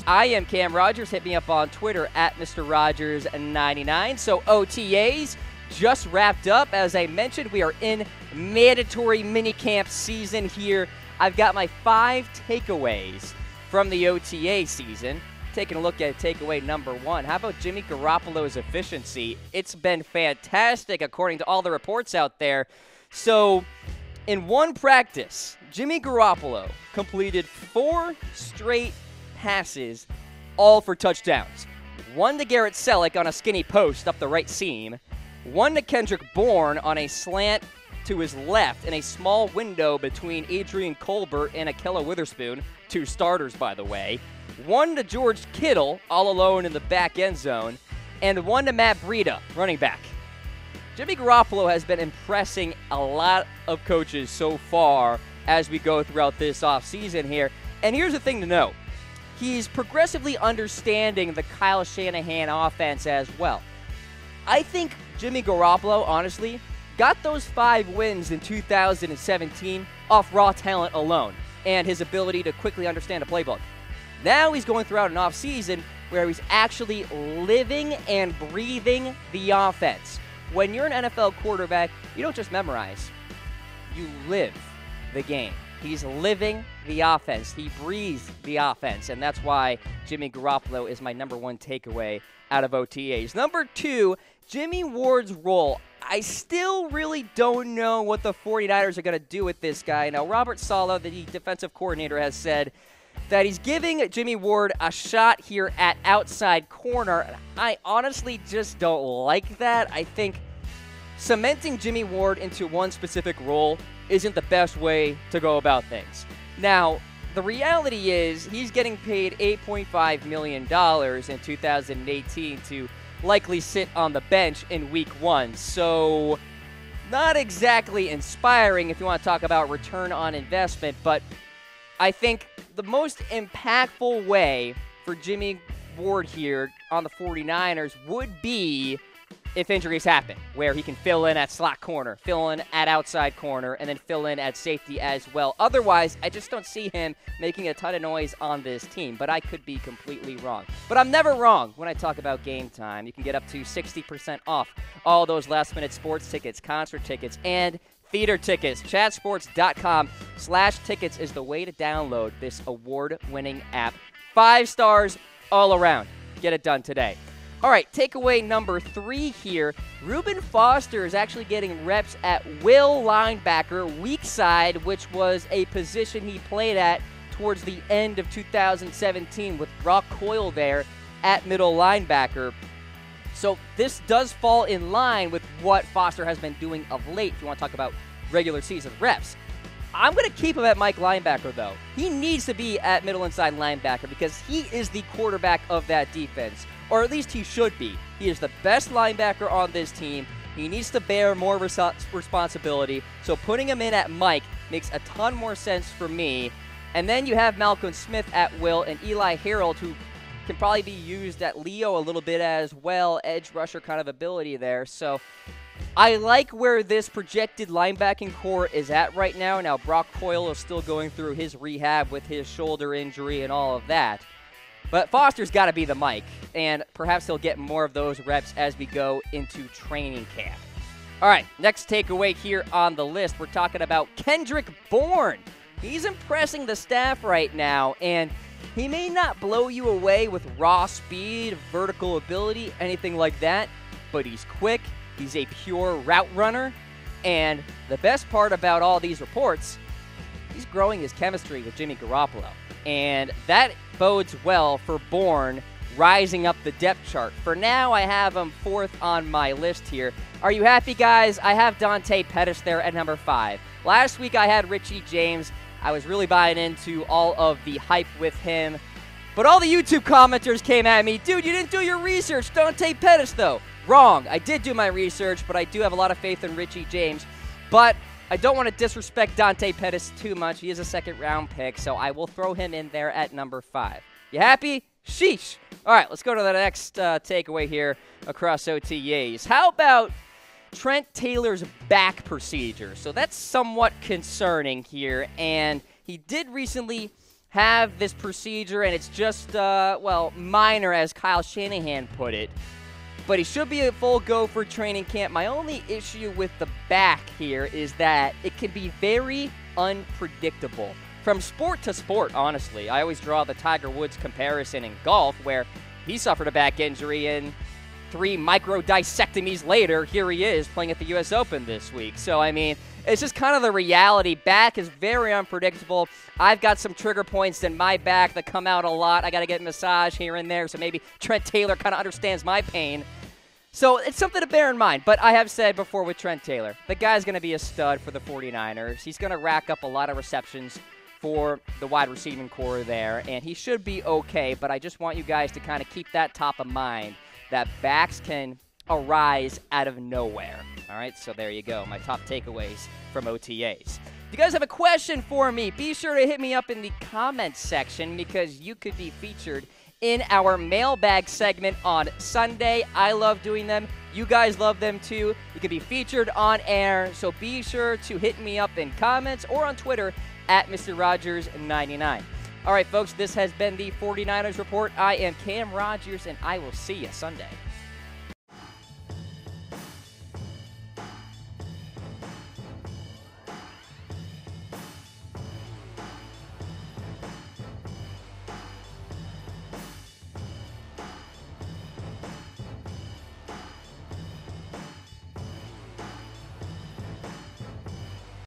host. I am Cam Rogers. Hit me up on Twitter at Mr. Rogers99. So OTAs just wrapped up. As I mentioned, we are in mandatory minicamp season here. I've got my 5 takeaways from the OTA season. Taking a look at takeaway number 1. How about Jimmy Garoppolo's efficiency? It's been fantastic according to all the reports out there. So in one practice, Jimmy Garoppolo completed 4 straight passes, all for touchdowns. 1 to Garrett Celek on a skinny post up the right seam. 1 to Kendrick Bourne on a slant to his left in a small window between Adrian Colbert and Ahkello Witherspoon. 2 starters, by the way. 1 to George Kittle, all alone in the back end zone. And 1 to Matt Breida, running back. Jimmy Garoppolo has been impressing a lot of coaches so far as we go throughout this offseason here. And here's the thing to know. He's progressively understanding the Kyle Shanahan offense as well. I think Jimmy Garoppolo, honestly, got those 5 wins in 2017 off raw talent alone and his ability to quickly understand a playbook. Now he's going throughout an offseason where he's actually living and breathing the offense. When you're an NFL quarterback, you don't just memorize. You live the game. He's living the offense. He breathes the offense, and that's why Jimmy Garoppolo is my number 1 takeaway out of OTAs. Number 2, Jimmie Ward's role. I still really don't know what the 49ers are going to do with this guy. Now, Robert Saleh, the defensive coordinator, has said that he's giving Jimmie Ward a shot here at outside corner. I honestly just don't like that. I think cementing Jimmie Ward into one specific role isn't the best way to go about things. Now, the reality is he's getting paid $8.5 million in 2018 to likely sit on the bench in week 1. So not exactly inspiring if you want to talk about return on investment, but I think the most impactful way for Jimmie Ward here on the 49ers would be if injuries happen, where he can fill in at slot corner, fill in at outside corner, and then fill in at safety as well. Otherwise, I just don't see him making a ton of noise on this team, but I could be completely wrong. But I'm never wrong when I talk about Game Time. You can get up to 60% off all those last-minute sports tickets, concert tickets, and theater tickets. Chatsports.com/tickets is the way to download this award-winning app. 5 stars all around. Get it done today. All right, takeaway number 3 here. Reuben Foster is actually getting reps at will linebacker, weak side, which was a position he played at towards the end of 2017 with Brock Coyle there at middle linebacker. So this does fall in line with what Foster has been doing of late, if you want to talk about regular season reps. I'm going to keep him at Mike linebacker, though. He needs to be at middle inside linebacker because he is the quarterback of that defense. Or at least he should be. He is the best linebacker on this team. He needs to bear more responsibility. So putting him in at Mike makes a ton more sense for me. And then you have Malcolm Smith at will and Eli Harold, who can probably be used at Leo a little bit as well. Edge rusher kind of ability there. So I like where this projected linebacking core is at right now. Now, Brock Coyle is still going through his rehab with his shoulder injury and all of that. But Foster's got to be the Mike, and perhaps he'll get more of those reps as we go into training camp. All right, next takeaway here on the list, we're talking about Kendrick Bourne. He's impressing the staff right now, and he may not blow you away with raw speed, vertical ability, anything like that, but he's quick, he's a pure route runner, and the best part about all these reports, he's growing his chemistry with Jimmy Garoppolo. And that bodes well for Bourne rising up the depth chart. For now, I have him 4th on my list here. Are you happy, guys? I have Dante Pettis there at number 5. Last week, I had Richie James. I was really buying into all of the hype with him. But all the YouTube commenters came at me, dude, you didn't do your research. Dante Pettis, though. Wrong. I did do my research, but I do have a lot of faith in Richie James. But I don't want to disrespect Dante Pettis too much. He is a 2nd-round pick, so I will throw him in there at number 5. You happy? Sheesh. All right, let's go to the next takeaway here across OTAs. How about Trent Taylor's back procedure? So that's somewhat concerning here, and he did recently have this procedure, and it's just, well, minor, as Kyle Shanahan put it. But he should be a full go for training camp. My only issue with the back here is that it can be very unpredictable. From sport to sport, honestly. I always draw the Tiger Woods comparison in golf, where he suffered a back injury, and 3 micro-dissectomies later, here he is playing at the U.S. Open this week. So, I mean, it's just kind of the reality. Back is very unpredictable. I've got some trigger points in my back that come out a lot. I got to get a massage here and there, so maybe Trent Taylor kind of understands my pain. So it's something to bear in mind. But I have said before with Trent Taylor, the guy's going to be a stud for the 49ers. He's going to rack up a lot of receptions for the wide receiving core there, and he should be okay. But I just want you guys to kind of keep that top of mind, that backs can arise out of nowhere. All right, so there you go, my top takeaways from OTAs. If you guys have a question for me, be sure to hit me up in the comments section, because you could be featured in our mailbag segment on Sunday. I love doing them. You guys love them too. You can be featured on air, so be sure to hit me up in comments or on Twitter at Mr. Rogers99. All right, folks, this has been the 49ers Report. I am Cam Rogers, and I will see you Sunday.